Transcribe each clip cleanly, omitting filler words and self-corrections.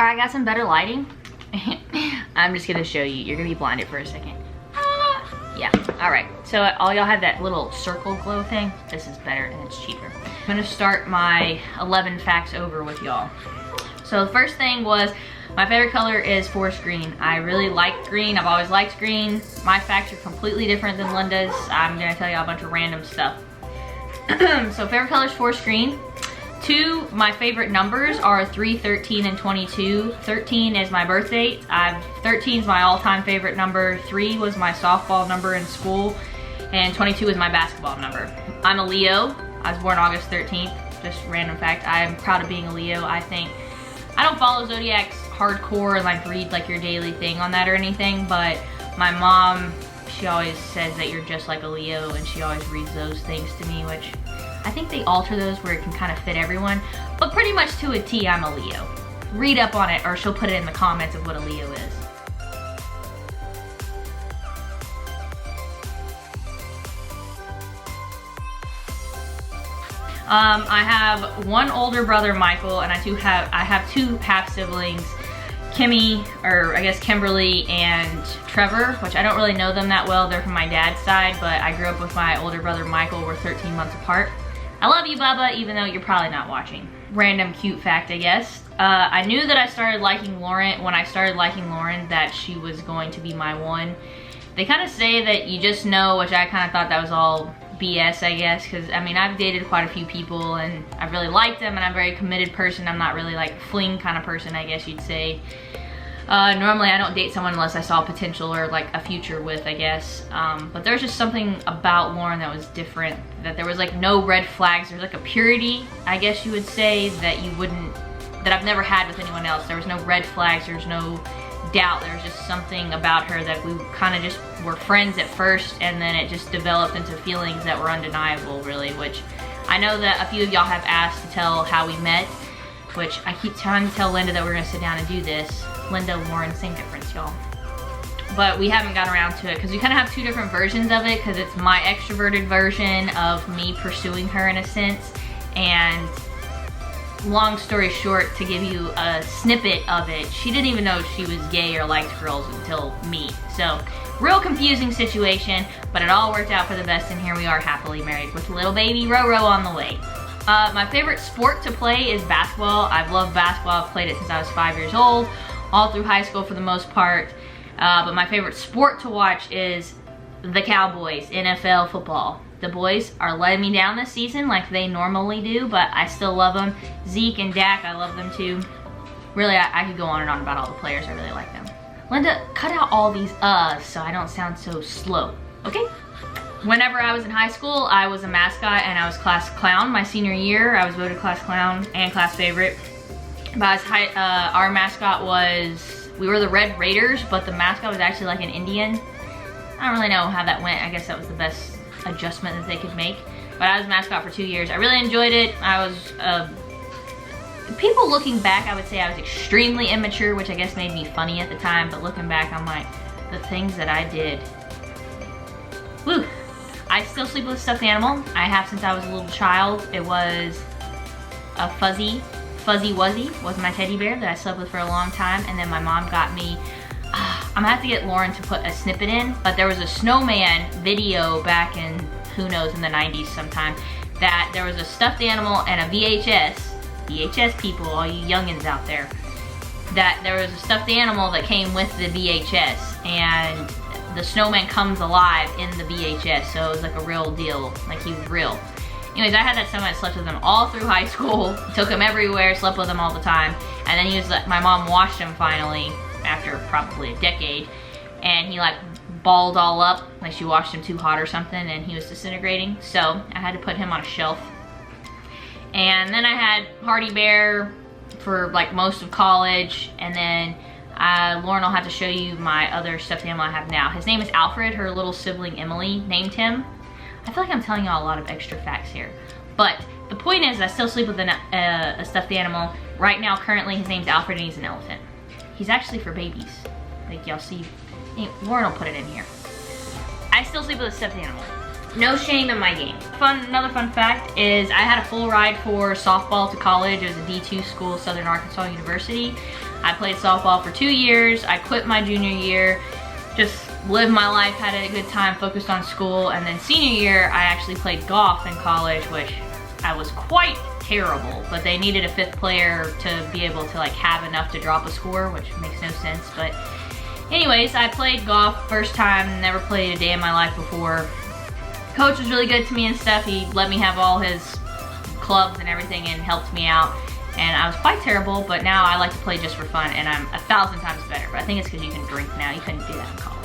All right, I got some better lighting. I'm just gonna show you. You're gonna be blinded for a second. Yeah, all right. So all y'all have that little circle glow thing. This is better and it's cheaper. I'm gonna start my 11 facts over with y'all. So the first thing was, my favorite color is forest green. I really like green. I've always liked green. My facts are completely different than Linda's. I'm gonna tell you a bunch of random stuff. So favorite color is forest green. 2, my favorite numbers are 3, 13, and 22. 13 is my birth date. 13 is my all-time favorite number. 3 was my softball number in school. And 22 is my basketball number. I'm a Leo. I was born August 13th. Just random fact. I am proud of being a Leo. I don't follow zodiacs hardcore and like read like your daily thing on that or anything, but my mom, she always says that you're just like a Leo, and she always reads those things to me, which I think they alter those where it can kind of fit everyone, but pretty much to a T, I'm a Leo. Read up on it, or she'll put it in the comments of what a Leo is. I have one older brother, Michael, and I have 2 half siblings, Kimmy, or I guess Kimberly, and Trevor, which I don't really know them that well. They're from my dad's side, but I grew up with my older brother, Michael. We're 13 months apart. I love you, Bubba, even though you're probably not watching. Random cute fact, I guess. I knew that I started liking Lauren, when I started liking Lauren, that she was going to be my one. They kind of say that you just know, which I kind of thought that was all BS, I guess, because I mean, I've dated quite a few people and I really liked them, and I'm a very committed person. I'm not really like fling kind of person, I guess you'd say. Normally I don't date someone unless I saw potential or like a future with, I guess. But there's just something about Lauren that was different, that there was like no red flags. There's like a purity, I guess you would say, that I've never had with anyone else. There was no red flags, there was no doubt. There was just something about her that we kind of just were friends at first, and then it just developed into feelings that were undeniable, really, which I know that a few of y'all have asked to tell how we met, which I keep trying to tell Linda that we're gonna sit down and do this. Linda, Lauren, same difference, y'all. But we haven't got around to it because we kind of have 2 different versions of it, because it's my extroverted version of me pursuing her in a sense, and long story short, to give you a snippet of it, she didn't even know she was gay or liked girls until me. So, real confusing situation, but it all worked out for the best, and here we are happily married with little baby Roro on the way. My favorite sport to play is basketball. I've loved basketball. I've played it since I was 5 years old, all through high school for the most part. But my favorite sport to watch is the Cowboys, NFL football. The boys are letting me down this season like they normally do, but I still love them. Zeke and Dak, I love them too. Really, I could go on and on about all the players. I really like them. Linda, cut out all these so I don't sound so slow, okay? Whenever I was in high school, I was a mascot and I was class clown. My senior year, I was voted class clown and class favorite. But our mascot was, we were the Red Raiders, but the mascot was actually like an Indian. I don't really know how that went. I guess that was the best adjustment that they could make. But I was mascot for 2 years. I really enjoyed it. I was, people looking back, I would say I was extremely immature, which I guess made me funny at the time. But looking back, I'm like, the things that I did. Woo. I still sleep with a stuffed animal. I have since I was a little child. It was a Fuzzy Wuzzy was my teddy bear that I slept with for a long time, and then my mom got me, I'm gonna have to get Lauren to put a snippet in, but there was a snowman video back in, who knows, in the 90s sometime, that there was a stuffed animal and a VHS people, all you youngins out there, that there was a stuffed animal that came with the VHS, and the snowman comes alive in the VHS, so it was like a real deal, like he was real. Anyways, I had that snowman, slept with him all through high school, took him everywhere, slept with him all the time, and then he was like, my mom washed him finally, after probably a decade, and he like balled all up, like she washed him too hot or something, and he was disintegrating, so I had to put him on a shelf. And then I had Hardy Bear for like most of college, and then Lauren will have to show you my other stuffed animal I have now. His name is Alfred. Her little sibling Emily named him. I feel like I'm telling y'all a lot of extra facts here. But the point is, I still sleep with a stuffed animal. Right now, currently, his name's Alfred and he's an elephant. He's actually for babies. Like y'all see, Lauren will put it in here. I still sleep with a stuffed animal. No shame in my game. Another fun fact is I had a full ride for softball to college. It was a D2 school, Southern Arkansas University. I played softball for 2 years. I quit my junior year, just lived my life, had a good time, focused on school. And then senior year, I actually played golf in college, which I was quite terrible, but they needed a 5th player to be able to like have enough to drop a score, which makes no sense. But anyways, I played golf first time, never played a day in my life before. Coach was really good to me and stuff. He let me have all his clubs and everything and helped me out. And I was quite terrible, but now I like to play just for fun, and I'm 1,000 times better. But I think it's because you can drink now. You couldn't do that in college.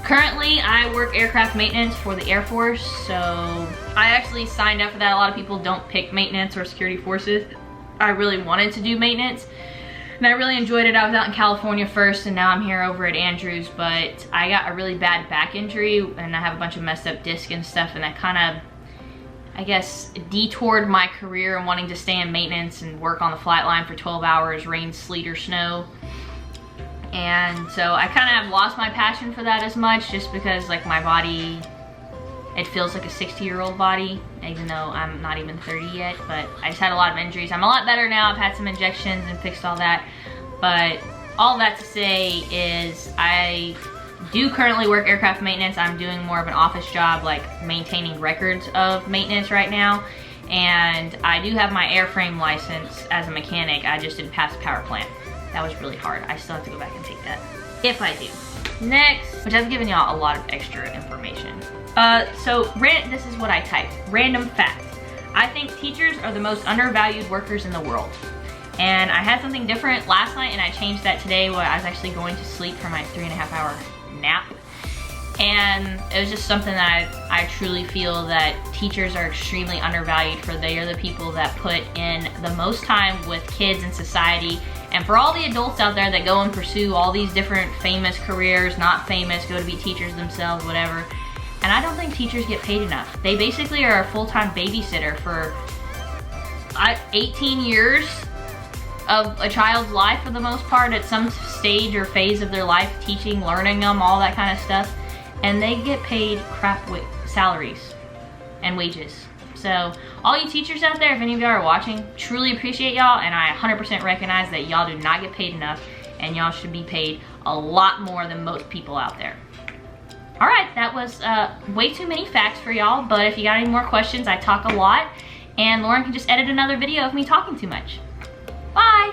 Currently, I work aircraft maintenance for the Air Force, so I actually signed up for that. A lot of people don't pick maintenance or security forces. I really wanted to do maintenance, and I really enjoyed it. I was out in California first, and now I'm here over at Andrews, but I got a really bad back injury, and I have a bunch of messed up disc and stuff, and that kind of, I guess, detoured my career and wanting to stay in maintenance and work on the flight line for 12 hours, rain, sleet, or snow. And so I kind of have lost my passion for that as much, just because like my body, it feels like a 60-year-old body, even though I'm not even 30 yet. But I just had a lot of injuries. I'm a lot better now. I've had some injections and fixed all that. But all that to say is I do currently work aircraft maintenance. I'm doing more of an office job, like maintaining records of maintenance right now. And I do have my airframe license as a mechanic. I just didn't pass the power plant. That was really hard. I still have to go back and take that, if I do. Next, which I've given y'all a lot of extra information. This is what I typed. Random fact. I think teachers are the most undervalued workers in the world. And I had something different last night, and I changed that today while I was actually going to sleep for my 3.5-hour nap. And it was just something that I truly feel that teachers are extremely undervalued, for they are the people that put in the most time with kids in society. And for all the adults out there that go and pursue all these different famous careers, not famous, go to be teachers themselves, whatever. And I don't think teachers get paid enough. They basically are a full-time babysitter for 18 years of a child's life for the most part, at some stage or phase of their life, teaching, learning them, all that kind of stuff. And they get paid crap salaries and wages. So all you teachers out there, if any of y'all are watching, truly appreciate y'all, and I 100% recognize that y'all do not get paid enough, and y'all should be paid a lot more than most people out there. All right, that was way too many facts for y'all, but if you got any more questions, I talk a lot, and Lauren can just edit another video of me talking too much. Bye.